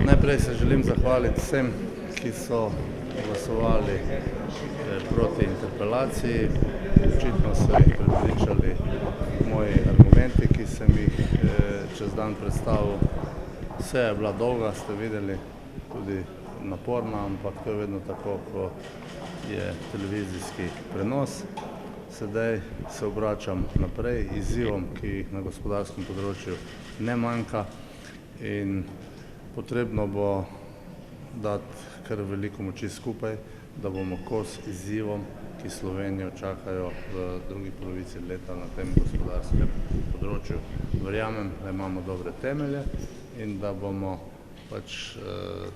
Najprej se želim zahvaliti vsem, ki so glasovali proti interpelaciji. Očitno so jih prepričali moji argumenti, ki sem jih čez dan predstavil. Vse je bila dolga, ste videli, tudi naporna, ampak to je vedno tako, ko je televizijski prenos. Sedaj se obračam naprej izzivom, ki jih na gospodarskem področju ne manjka, in potrebno bo dati kar veliko moči skupaj, da bomo kos izzivom, ki Slovenijo čakajo v drugi polovici leta na tem gospodarskem področju. Verjamem, da imamo dobre temelje in da bomo pač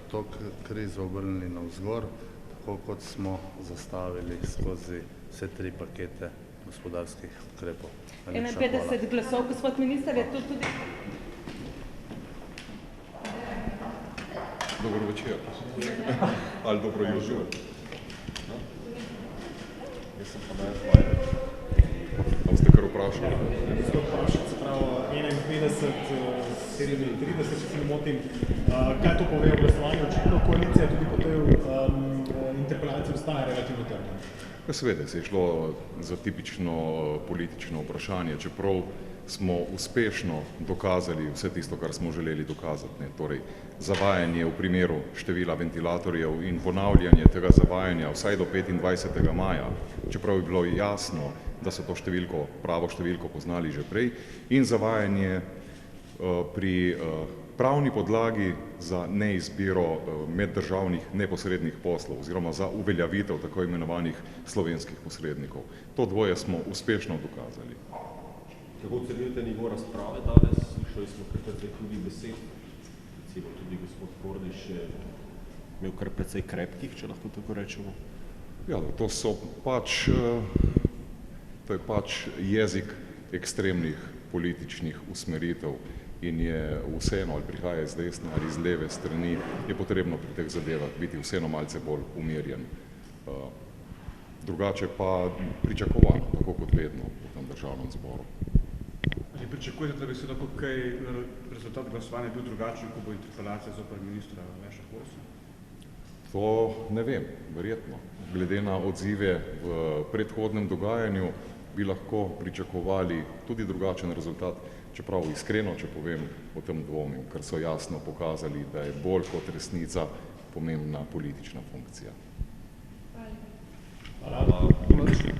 to krizo obrnili navzgor, tako kot smo zastavili skozi vse 3 pakete gospodarskih ukrepov. 51 glasov, gospod minister, je to tudi... Dobro večer. Ali dobro jutro. Jaz sem pa najbolj. Ali ste kar vprašali? Ste vprašali, se pravi 51, 37, če se ne motim. Kaj to pove o glasovanju? Očitno koalicija tudi po tej interpelaciji ostaja relativno trdna. Ja, seveda se je šlo za tipično politično vprašanje, čeprav smo uspešno dokazali vse tisto, kar smo želeli dokazati. Torej, zavajanje v primeru števila ventilatorjev in ponavljanje tega zavajanja vsaj do 25. maja, čeprav je bilo jasno, da so to številko, pravo številko poznali že prej, in zavajanje pri pravni podlagi za neizbiro meddržavnih neposrednih poslov oziroma za uveljavitev tako imenovanih slovenskih posrednikov. To dvoje smo uspešno dokazali. Kako ocenjujete nivo razprave danes? Slišali smo kar precej tudi besed. Recimo tudi gospod Kordiš je imel kar precej krepkih, če lahko tako rečemo. Ja, to je pač jezik ekstremnih političnih usmeritev in je vseeno, ali prihaja iz desne ali iz leve strani, je potrebno pri teh zadevah biti vseeno malce bolj umirjen. Drugače pa pričakovano, tako kot vedno v tem državnem zboru. Ali pričakujete, da bi se lahko kaj rezultat glasovanja bil drugačen, ko bo interpelacija zoper ministra Aleša Hojsa? To ne vem, verjetno. Glede na odzive v predhodnem dogajanju bi lahko pričakovali tudi drugačen rezultat, čeprav iskreno, če povem, o tem dvomim, ker so jasno pokazali, da je bolj kot resnica pomembna politična funkcija. Hvala.